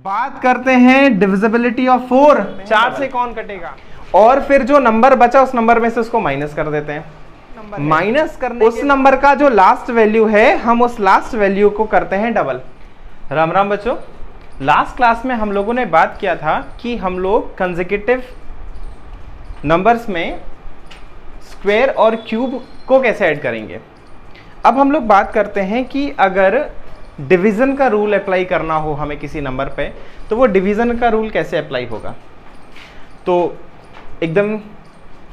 बात करते हैं डिविजिबिलिटी ऑफ 4। 4 से कौन कटेगा, और फिर जो नंबर बचा उस नंबर में से उसको माइनस कर देते हैं। माइनस करने उस नंबर का जो लास्ट वैल्यू है, हम उस लास्ट वैल्यू को करते हैं डबल। राम राम बच्चों, लास्ट क्लास में हम लोगों ने बात किया था कि हम लोग कंसेक्यूटिव नंबर्स में स्क्वायर और क्यूब को कैसे ऐड करेंगे। अब हम लोग बात करते हैं कि अगर डिवीज़न का रूल अप्लाई करना हो हमें किसी नंबर पे, तो वो डिवीज़न का रूल कैसे अप्लाई होगा। तो एकदम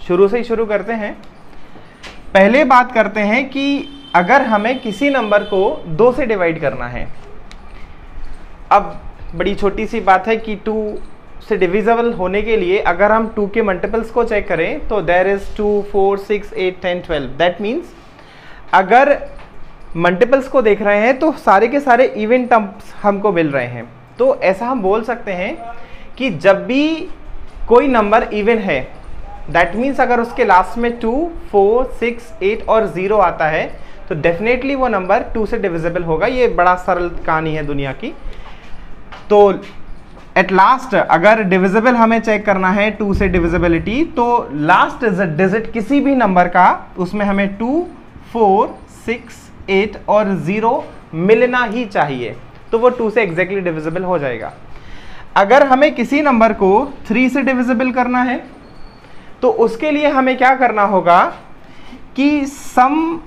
शुरू से ही शुरू करते हैं। पहले बात करते हैं कि अगर हमें किसी नंबर को 2 से डिवाइड करना है। अब बड़ी छोटी सी बात है कि 2 से डिविजिबल होने के लिए अगर हम 2 के मल्टीपल्स को चेक करें तो देयर इज 2, 4, 6, 8, 10, 12। दैट मीन्स अगर मल्टीपल्स को देख रहे हैं तो सारे के सारे इवन टर्म्स हमको मिल रहे हैं। तो ऐसा हम बोल सकते हैं कि जब भी कोई नंबर इवन है, दैट मीन्स अगर उसके लास्ट में 2, 4, 6, 8 और 0 आता है तो डेफिनेटली वो नंबर 2 से डिविजिबल होगा। ये बड़ा सरल कहानी है दुनिया की। तो एट लास्ट अगर डिविजिबल हमें चेक करना है 2 से डिविजिबिलिटी, तो लास्ट डिजिट किसी भी नंबर का उसमें हमें 2, 4, 6, 8 और 0 मिलना ही चाहिए, तो वो 2 से एग्जैक्टली डिविजिबल हो जाएगा। अगर हमें किसी नंबर को 3 से डिविजिबल करना है तो उसके लिए हमें क्या करना होगा कि सम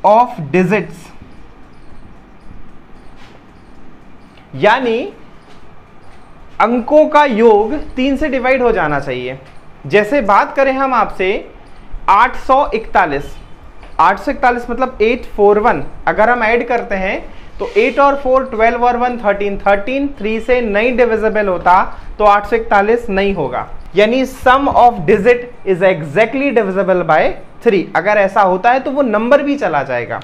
ऑफ डिजिट्स, यानी अंकों का योग 3 से डिवाइड हो जाना चाहिए। जैसे बात करें हम आपसे 841, 841 मतलब 841, अगर हम ऐड करते हैं तो 8 और 4 12 और 1 13, 13 3 से नहीं डिविजिबल होता तो 841 नहीं होगा। यानी sum of digit is exactly divisible by 3। अगर ऐसा होता है तो वो नंबर भी चला जाएगा।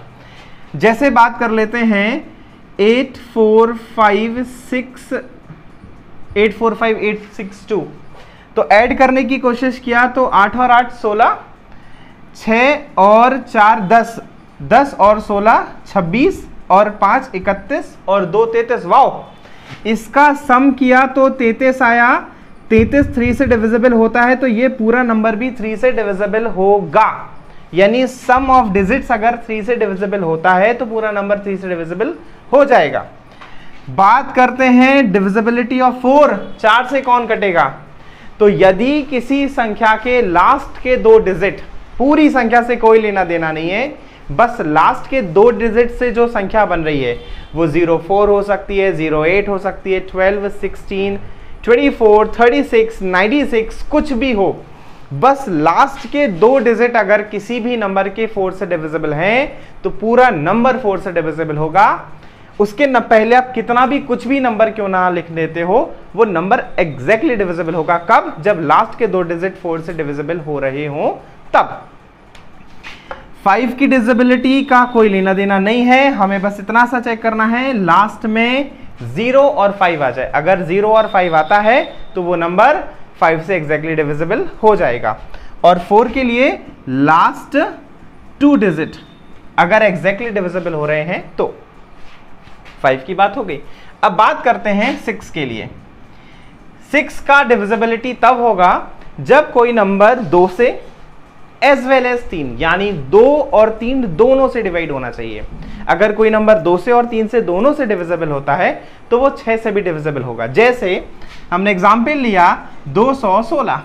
जैसे बात कर लेते हैं 845862, तो ऐड करने की कोशिश किया तो 8 और 8 16, 6 और 4 10, 10 और 16 26 और 5 31 और 2 33। वाओ, इसका सम किया तो 33 आया। 33 3 से डिविजिबल होता है तो ये पूरा नंबर भी 3 से डिविजिबल होगा। यानी सम ऑफ डिजिट्स अगर 3 से डिविजिबल होता है तो पूरा नंबर 3 से डिविजिबल हो जाएगा। बात करते हैं डिविजिबिलिटी ऑफ 4। 4 से कौन कटेगा, तो यदि किसी संख्या के लास्ट के 2 डिजिट, पूरी संख्या से कोई लेना देना नहीं है, बस लास्ट के 2 डिजिट से जो संख्या बन रही है वो 04 हो सकती है, 08 हो सकती है, 12, 16, 24, 36, 96, कुछ भी हो, बस लास्ट के 2 डिजिट अगर किसी भी नंबर के 4 से डिविजिबल हैं तो पूरा नंबर 4 से डिविजिबल होगा। उसके न पहले आप कितना भी कुछ भी नंबर क्यों ना लिख देते हो, वो नंबर एग्जैक्टली डिविजिबल होगा। कब? जब लास्ट के 2 डिजिट 4 से डिविजिबल हो रहे हो तब। 5 की डिविजिबिलिटी का कोई लेना देना नहीं है, हमें बस इतना सा चेक करना है लास्ट में 0 और 5 आ जाए। अगर 0 और 5 आता है तो वो नंबर 5 से एग्जैक्टली डिविजिबल हो जाएगा। और 4 के लिए लास्ट 2 डिजिट अगर एग्जैक्टली डिविजिबल हो रहे हैं तो 5 की बात हो गई। अब बात करते हैं 6 के लिए। 6 का डिविजिबिलिटी तब होगा जब कोई नंबर 2 से एज वेल एज 3, यानी 2 और 3 दोनों से डिवाइड होना चाहिए। अगर कोई नंबर 2 से और 3 से दोनों से डिविजिबल होता है तो वो 6 से भी डिविजिबल होगा। जैसे हमने एग्जाम्पल लिया 216।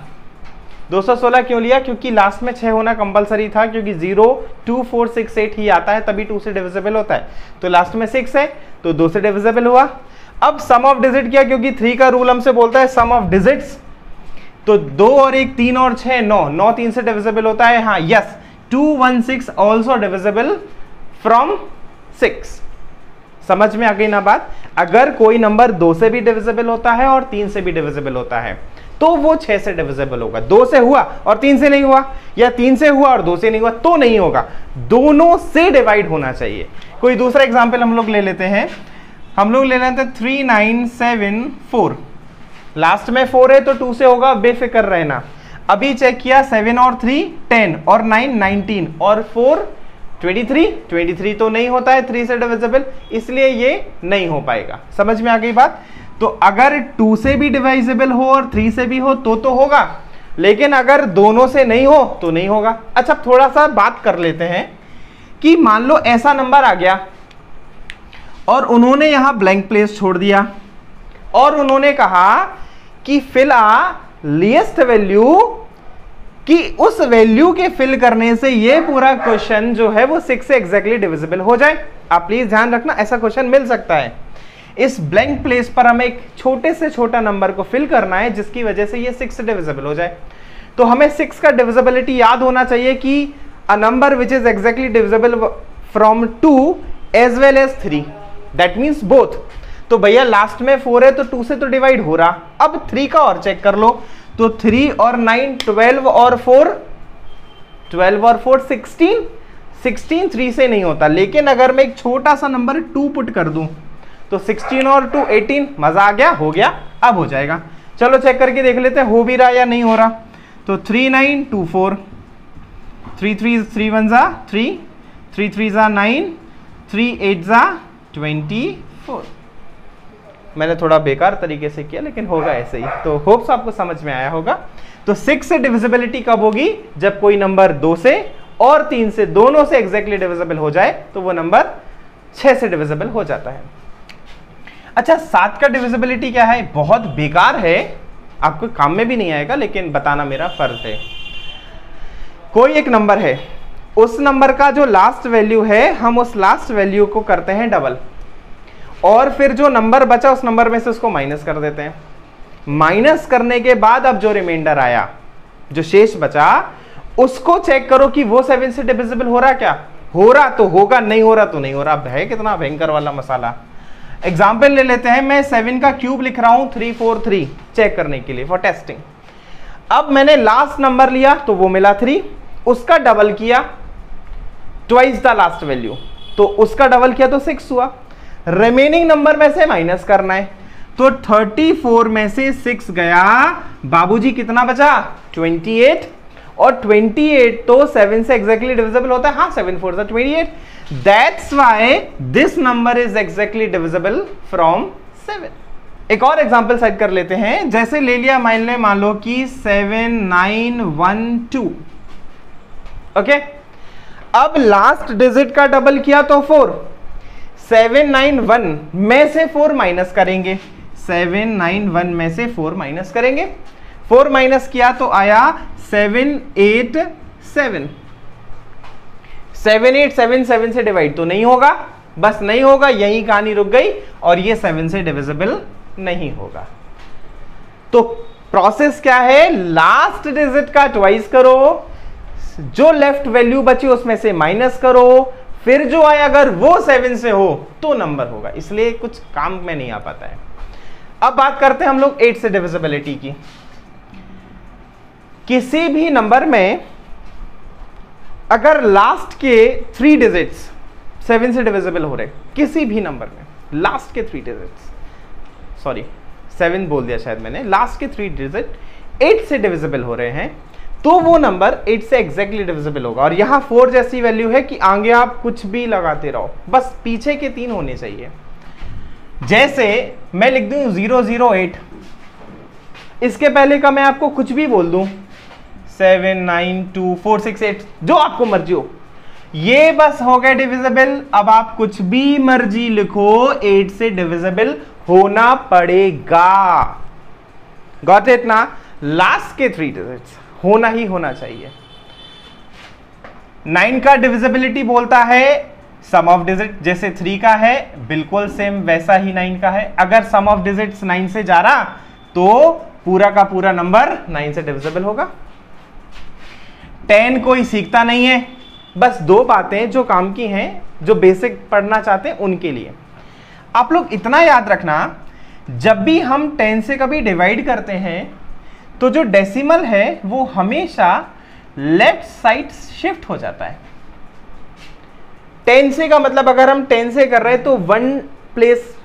216 क्यों लिया? क्योंकि लास्ट में 6 होना कंपलसरी था, क्योंकि 0, 2, 4, 6, 8 ही आता है तभी 2 से डिविजिबल होता है। तो लास्ट में 6 है तो 2 से डिविजिबल हुआ। अब सम ऑफ डिजिट किया, क्योंकि 3 का रूल हमसे बोलता है सम ऑफ डिजिट्स, तो 2 और 1 3 और 6 9, 9 3 से डिविजिबल होता है। हाँ यस, 216 ऑल्सो डिविजिबल फ्रॉम 6। समझ में आ गई ना बात? अगर कोई नंबर 2 से भी डिविजिबल होता है और 3 से भी डिविजिबल होता है तो वो 6 से डिविजिबल होगा। 2 से हुआ और 3 से नहीं हुआ, या 3 से हुआ और 2 से नहीं हुआ तो नहीं होगा, दोनों से डिवाइड होना चाहिए। कोई दूसरा एग्जाम्पल हम लोग ले लेते हैं। हम लोग ले लेते हैं 3974। लास्ट में 4 है तो 2 से होगा, बेफिक्र रहना। अभी चेक किया 7 और 3 10 और 9 19 और 4 23 तो नहीं होता है 3 से डिविजिबल, इसलिए ये नहीं हो पाएगा। समझ में आ गई बात? तो अगर 2 से भी डिवाइजेबल हो और 3 से भी हो तो होगा, लेकिन अगर दोनों से नहीं हो तो नहीं होगा। अच्छा थोड़ा सा बात कर लेते हैं कि मान लो ऐसा नंबर आ गया और उन्होंने यहां ब्लैंक प्लेस छोड़ दिया और उन्होंने कहा कि फिल आ लीस्ट वैल्यू, कि उस वैल्यू के फिल करने से ये पूरा क्वेश्चन जो है वो 6 से एग्जैक्टली डिविजिबल हो जाए। आप प्लीज ध्यान रखना, ऐसा क्वेश्चन मिल सकता है। इस ब्लैंक प्लेस पर हमें एक छोटे से छोटा नंबर को फिल करना है जिसकी वजह से ये 6 से डिविजिबल हो जाए। तो हमें 6 का डिविजिबिलिटी याद होना चाहिए कि a number which is exactly divisible from 2 as well as 3, that means both. तो भैया लास्ट में 4 है तो 2 से तो डिवाइड हो रहा, अब 3 का और चेक कर लो। तो 3 और 9 12 और 4 12 और 4 16 16 3 से नहीं होता, लेकिन अगर मैं एक छोटा सा नंबर 2 पुट कर दूं तो 16 और 2 18, मजा आ गया, हो गया, अब हो जाएगा। चलो चेक करके देख लेते हैं हो भी रहा या नहीं हो रहा। तो 3 9 2 4, 3 3 3 1 जा 3, 3 3 जा 9, 3 8 जा 24। मैंने थोड़ा बेकार तरीके से किया लेकिन होगा ऐसे ही, तो होप्स आपको समझ में आया होगा। तो 6 से डिविजिबिलिटी कब होगी? जब कोई नंबर 2 से और 3 से दोनों से एग्जैक्टली डिविजिबल हो जाए तो वो नंबर 6 से डिविजिबल हो जाता है। अच्छा 7 का डिविजिबिलिटी क्या है? बहुत बेकार है, आपको काम में भी नहीं आएगा, लेकिन बताना मेरा फर्ज है। कोई एक नंबर है, उस नंबर का जो लास्ट वैल्यू है हम उस लास्ट वैल्यू को करते हैं डबल, और फिर जो नंबर बचा उस नंबर में से उसको माइनस कर देते हैं। माइनस करने के बाद अब जो रिमाइंडर आया, जो शेष बचा, उसको चेक करो कि वो 7 से डिविजिबल हो रहा, क्या हो रहा तो होगा, नहीं हो रहा तो नहीं हो रहा। है कितना भयंकर वाला मसाला। एग्जाम्पल ले लेते हैं, मैं 7 का क्यूब लिख रहा हूं 343 चेक करने के लिए फॉर टेस्टिंग। अब मैंने लास्ट नंबर लिया तो वो मिला 3, उसका डबल किया ट्वाइस द लास्ट वैल्यू, तो उसका डबल किया तो 6 हुआ। रिमेनिंग नंबर में से माइनस करना है, तो 34 में से 6 गया, बाबूजी कितना बचा? 28, और 28 तो 7 से एग्जैक्टली डिविजिबल होता है। हाँ 7 4 28, that's why this number is exactly divisible from 7। एक और एग्जांपल साइड कर लेते हैं, जैसे ले लिया मान लो कि 7 9 1 2, ओके। अब लास्ट डिजिट का डबल किया तो 4, 7 9 1 में से 4 माइनस करेंगे, 7 9 1 में से 4 माइनस करेंगे, 4 माइनस किया तो आया 7 8 7। 7 8 7 7 से डिवाइड तो नहीं होगा, बस नहीं होगा, यही कहानी रुक गई, और ये 7 से डिविजिबल नहीं होगा। तो प्रोसेस क्या है? लास्ट डिजिट का ट्वाइस करो, जो लेफ्ट वैल्यू बची उसमें से माइनस करो, फिर जो आए अगर वो 7 से हो तो नंबर होगा, इसलिए कुछ काम में नहीं आ पाता है। अब बात करते हैं हम लोग 8 से डिविजिबिलिटी की। किसी भी नंबर में अगर लास्ट के 3 डिजिट्स 7 से डिविजिबल हो रहे, किसी भी नंबर में लास्ट के 3 डिजिट्स, सॉरी 7 बोल दिया शायद मैंने, लास्ट के 3 डिजिट 8 से डिविजिबल हो रहे हैं, तो वो नंबर 8 से एग्जैक्टली डिविजिबल होगा। और यहां 4 जैसी वैल्यू है कि आगे आप कुछ भी लगाते रहो, बस पीछे के 3 होने चाहिए। जैसे मैं लिख दूं 008, इसके पहले का मैं आपको कुछ भी बोल दूं 7 9 2 4 6 8, जो आपको मर्जी हो, ये बस हो गया डिविजिबल। अब आप कुछ भी मर्जी लिखो, 8 से डिविजिबल होना पड़ेगा। गॉट इट ना? लास्ट के 3 डिजिट्स होना ही होना चाहिए। 9 का डिविजिबिलिटी बोलता है सम ऑफ डिजिट, जैसे 3 का है बिल्कुल सेम वैसा ही 9 का है। अगर सम ऑफ डिजिट्स 9 से जा रहा तो पूरा का पूरा नंबर 9 से डिविजिबल होगा। 10 कोई सीखता नहीं है, बस 2 बातें जो काम की हैं, जो बेसिक पढ़ना चाहते हैं उनके लिए। आप लोग इतना याद रखना, जब भी हम 10 से कभी डिवाइड करते हैं तो जो डेसिमल है वो हमेशा लेफ्ट साइड शिफ्ट हो जाता है। 10 से का मतलब अगर हम 10 से कर रहे हैं तो 1 प्लेस,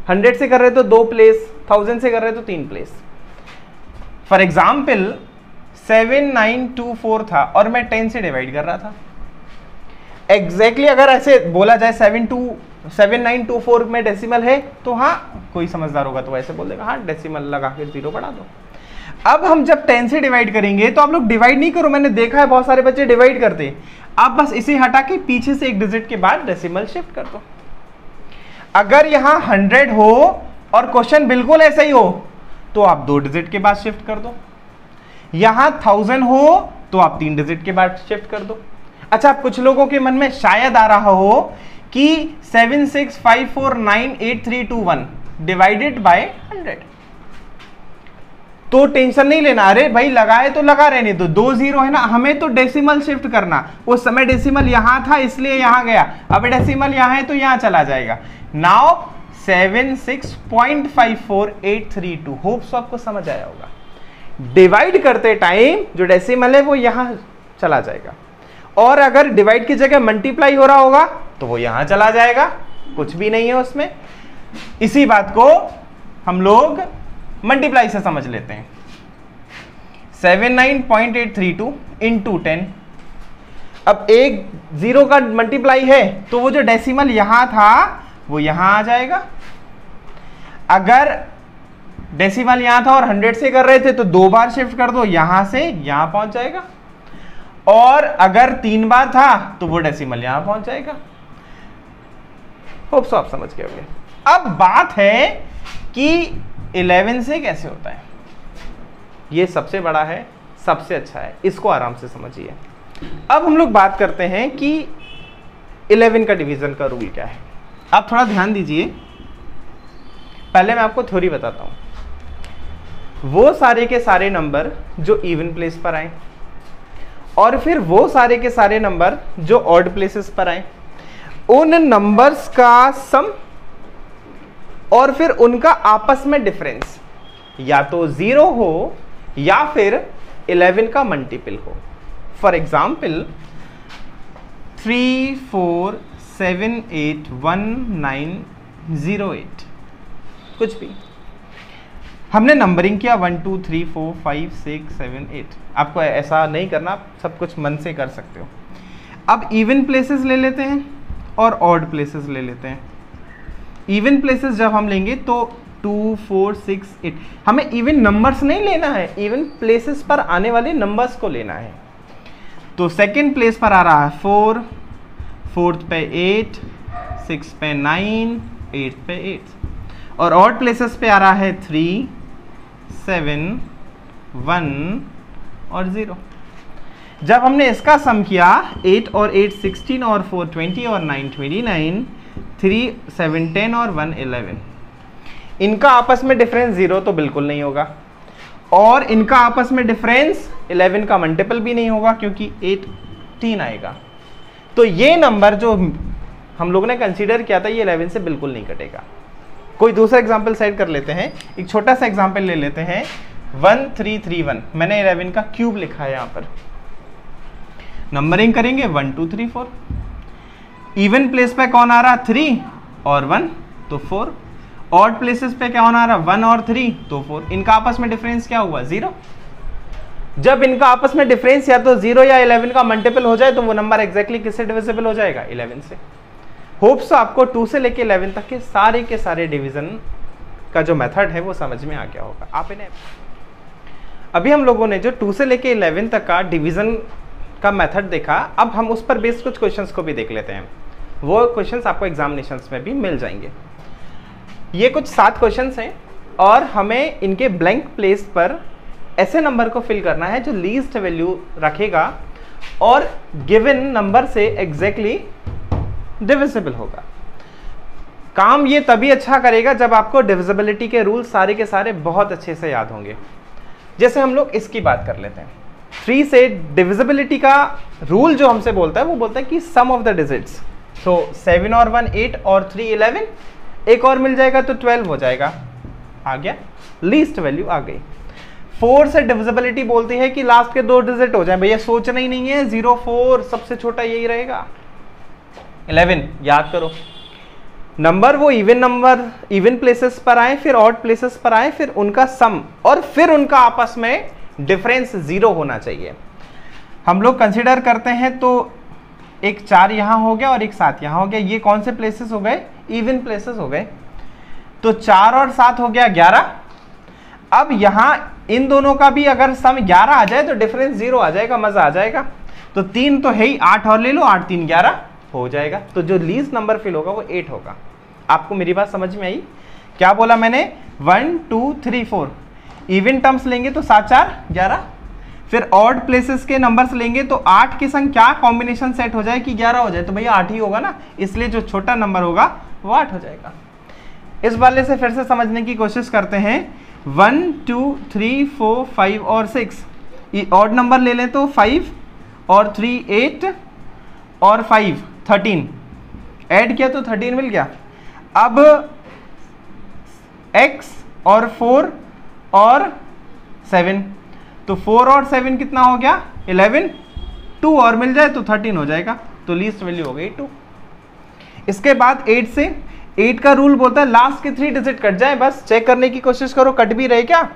100 से कर रहे हैं तो 2 प्लेस, 1000 से कर रहे हैं तो 3 प्लेस। फॉर एग्जाम्पल 7924 था और मैं 10 से डिवाइड कर रहा था। एग्जैक्टली अगर ऐसे बोला जाए 7924 में डेसिमल है, तो हाँ कोई समझदार होगा तो ऐसे बोल देगा हाँ डेसिमल लगा के 0 बढ़ा दो। अब हम जब 10 से डिवाइड करेंगे तो आप लोग डिवाइड नहीं करो, मैंने देखा है बहुत सारे बच्चे डिवाइड करते हैं, आप बस इसे हटा के पीछे से एक डिजिट के बाद डेसिमल शिफ्ट कर दो। अगर यहां 100 हो और क्वेश्चन बिल्कुल ऐसा ही हो तो आप 2 डिजिट के बाद शिफ्ट कर दो, यहां 1000 हो तो आप 3 डिजिट के बाद शिफ्ट कर दो। अच्छा, कुछ लोगों के मन में शायद आ रहा हो कि 76549831 डिवाइडेड बाय 100, तो टेंशन नहीं लेना, अरे भाई लगाए तो लगा रहने दो, 2 0 है ना, हमें तो डेसिमल शिफ्ट करना, उस समय डेसिमल यहां था इसलिए यहां गया, अब डेसिमल यहां है तो यहां चला जाएगा। नाउ 76.54832, होप्स आपको समझ आया होगा। डिवाइड करते टाइम जो डेसिमल है वो यहां चला जाएगा, और अगर डिवाइड की जगह मल्टीप्लाई हो रहा होगा तो वो यहां चला जाएगा, कुछ भी नहीं है उसमें। इसी बात को हम लोग मल्टीप्लाई से समझ लेते हैं। 79.832 इंटू 10, अब एक 0 का मल्टीप्लाई है तो वो जो डेसिमल यहां था वो यहां आ जाएगा। अगर डेसिमल यहां था और 100 से कर रहे थे तो 2 बार शिफ्ट कर दो, यहां से यहां पहुंच जाएगा, और अगर 3 बार था तो वो डेसिमल यहां पहुंच जाएगा। होप सो आप समझ गए होंगे। अब बात है कि 11 से कैसे होता है, ये सबसे बड़ा है, सबसे अच्छा है, इसको आराम से समझिए। अब हम लोग बात करते हैं कि 11 का डिवीजन का रूल क्या है। आप थोड़ा ध्यान दीजिए, पहले मैं आपको थ्योरी बताता हूं। वो सारे के सारे नंबर जो इवन प्लेस पर आए, और फिर वो सारे के सारे नंबर जो ऑड प्लेसेस पर आए, उन नंबर्स का सम और फिर उनका आपस में डिफरेंस या तो 0 हो या फिर 11 का मल्टीपल हो। फॉर एग्जाम्पल 34781908, कुछ भी हमने नंबरिंग किया 1 2 3 4 5 6 7 8। आपको ऐसा नहीं करना, सब कुछ मन से कर सकते हो। अब इवन प्लेसेस ले लेते हैं और ऑड प्लेसेस ले लेते हैं। इवन प्लेसेस जब हम लेंगे तो 2 4 6 8, हमें इवन नंबर्स नहीं लेना है, इवन प्लेसेस पर आने वाले नंबर्स को लेना है। तो सेकंड प्लेस पर आ रहा है 4, फोर्थ पे 8, 6 पे 9, 8 पे 8, और ऑड प्लेसेस पे आ रहा है 3, 7, 1 और 0। जब हमने इसका सम किया 8 और 8 16 और 4 20 और 9 29, 3 7 10 और 1 11, इनका आपस में डिफरेंस 0 तो बिल्कुल नहीं होगा, और इनका आपस में डिफरेंस 11 का मल्टीपल भी नहीं होगा क्योंकि 18 आएगा। तो ये नंबर जो हम लोगों ने कंसीडर किया था ये 11 से बिल्कुल नहीं कटेगा। कोई दूसरा एग्जाम्पल सेट कर लेते हैं, एक छोटा सा एग्जाम्पल ले लेते हैं 1331। मैंने 11 का क्यूब लिखा है यहाँ पर। नंबरिंग करेंगे 1 2 3 4। इवन प्लेस पे कौन आ रहा 3 और 1 तो 4। ऑड प्लेसेस पे कौन आ रहा 1 और 3 तो 4। इनका आपस में डिफरेंस क्या हुआ 0। जब इनका आपस में डिफरेंस या तो 0 या 11 का मल्टीपल हो जाए तो वो नंबर एग्जैक्टली किससे डिविजिबल हो जाएगा 11 से। होप्स आपको 2 से लेके 11 तक के सारे डिवीजन का जो मेथड है वो समझ में आ गया होगा। आप इन्हें अभी हम लोगों ने जो 2 से लेके 11 तक का डिवीजन का मेथड देखा, अब हम उस पर बेस्ड कुछ क्वेश्चंस को भी देख लेते हैं। वो क्वेश्चंस आपको एग्जामिनेशंस में भी मिल जाएंगे। ये कुछ 7 क्वेश्चंस हैं और हमें इनके ब्लैंक प्लेस पर ऐसे नंबर को फिल करना है जो लीस्ट वैल्यू रखेगा और गिवन नंबर से एग्जैक्टली डिविजिबल होगा। काम ये तभी अच्छा करेगा जब आपको डिविजिबिलिटी के रूल सारे के सारे बहुत अच्छे से याद होंगे। जैसे हम लोग इसकी बात कर लेते हैं। 3 से डिविजिबिलिटी का रूल जो हमसे बोलता है वो बोलता है कि सम ऑफ द डिजिट्स। तो 7 और 1 8 और 3 11, एक और मिल जाएगा तो 12 हो जाएगा। आ गया, लीस्ट वैल्यू आ गई। 4 से डिविजिबिलिटी बोलती है कि लास्ट के 2 डिजिट हो जाए। भैया सोचना ही नहीं है, 0 4 सबसे छोटा यही रहेगा। 11 याद करो, नंबर वो इवन प्लेसेस पर आए, फिर ऑड प्लेसेस पर आए, फिर उनका सम और फिर उनका आपस में डिफरेंस 0 होना चाहिए। हम लोग कंसीडर करते हैं तो एक 4 यहां हो गया और एक 7 यहां हो गया। ये कौन से प्लेसेस हो गए इवन प्लेसेस हो गए। तो 4 और 7 हो गया 11। अब यहां इन दोनों का भी अगर सम 11 आ जाए तो डिफरेंस 0 आ जाएगा, मजा आ जाएगा। तो 3 तो है ही, 8 और ले लो, 8 3 11 हो जाएगा। तो जो लीस्ट नंबर फिल होगा वो 8 होगा। आपको मेरी बात समझ में आई? क्या बोला मैंने? 1 2 3 4 इवन टर्म्स लेंगे तो 7 4 11, फिर ऑड प्लेसेस के नंबर्स लेंगे तो 8 के संग क्या कॉम्बिनेशन सेट हो जाए कि 11 हो जाए, तो भैया 8 ही होगा ना, इसलिए जो छोटा नंबर होगा वो 8 हो जाएगा। इस वाले से फिर से समझने की कोशिश करते हैं। 1 2 3 4 5 और 6 ऑड नंबर ले लें तो 5 और 3 8 और 5 13, ऐड किया तो 13 मिल गया। अब x और 4 और 7, तो 4 और 7 कितना हो गया? 11, 2 और मिल जाए तो 13 हो जाएगा। तो लीस्ट वैल्यू हो गई 2। इसके बाद 8 से, 8 का रूल बोलता है लास्ट के 3 डिजिट कट जाए, बस चेक करने की कोशिश करो कट भी रहे क्या।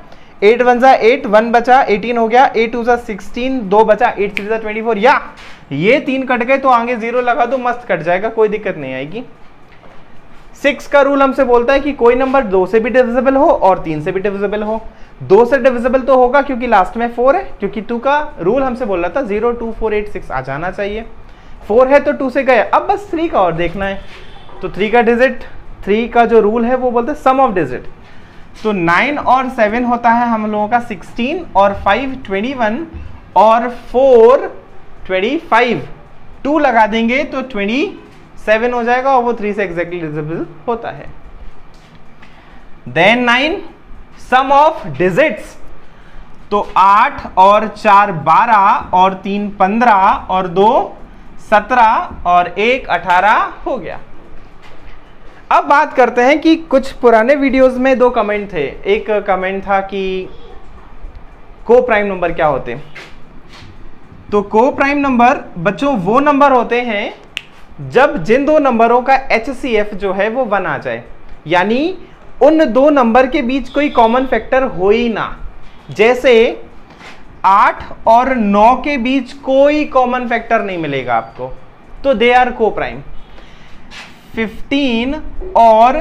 8 1 जा 8, 1 बचा 18 हो गया, 8 2 जा 16, 2 बचा, 8 3 जा 24, या ये 3 कट गए तो आगे 0 लगा दो, मस्त कट जाएगा, कोई दिक्कत नहीं आएगी। 6 का रूल हमसे बोलता है कि कोई नंबर 2 से भी डिविजिबल हो और 3 से भी डिविजिबल हो। 2 से डिविजिबल तो होगा क्योंकि लास्ट में 4 है, क्योंकि 2 का रूल हमसे बोल रहा था 0 2 4 8 6 आ जाना चाहिए। 4 है तो 2 से गए, अब बस 3 का और देखना है। तो 3 का डिजिट, 3 का जो रूल है वो बोलते हैं सम ऑफ डिजिट। तो 9 और 7 होता है हम लोगों का 16 और 5 21 और 4 25, 2 लगा देंगे तो 27 हो जाएगा और वो 3 से एग्जैक्टली डिविजिबल होता है। देन 9 सम ऑफ डिजिट्स, तो 8 और 4 12 और 3 15 और 2 17 और 1 18 हो गया। अब बात करते हैं कि कुछ पुराने वीडियोस में 2 कमेंट थे। एक कमेंट था कि को प्राइम नंबर क्या होते हैं। तो को प्राइम नंबर बच्चों वो नंबर होते हैं जब जिन 2 नंबरों का HCF जो है वो 1 आ जाए, यानी उन 2 नंबर के बीच कोई कॉमन फैक्टर हो ही ना। जैसे 8 और 9 के बीच कोई कॉमन फैक्टर नहीं मिलेगा आपको, तो दे आर को प्राइम। 15 और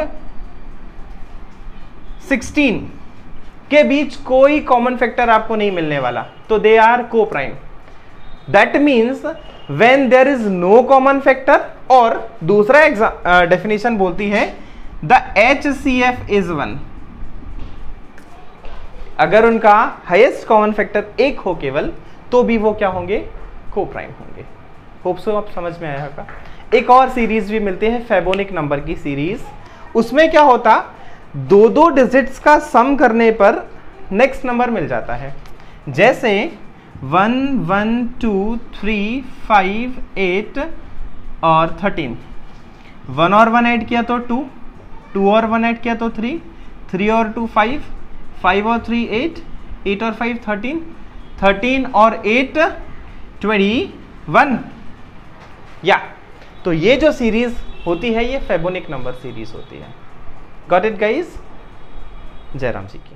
16 के बीच कोई कॉमन फैक्टर आपको नहीं मिलने वाला, तो दे आर को prime. That means when there is no common factor, और दूसरा डेफिनेशन बोलती है द HCF इज 1। अगर उनका हाईएस्ट कॉमन फैक्टर 1 हो केवल, तो भी वो क्या होंगे? को प्राइम होंगे। होप सो आप समझ में आया होगा। एक और सीरीज भी मिलती है फैबोनिक नंबर की सीरीज, उसमें क्या होता, 2 डिजिट्स का सम करने पर नेक्स्ट नंबर मिल जाता है। जैसे 1 1 2 3 5 8 और 13, 1 और 1 ऐड किया तो 2, 2 और 1 ऐड किया तो 3, 3 और 2 5, 5 और 3 8, 8 और 5 13, 13 और 8 21, या तो ये जो सीरीज होती है ये फैबोनिक नंबर सीरीज होती है। Got it guys? Jairam ji की।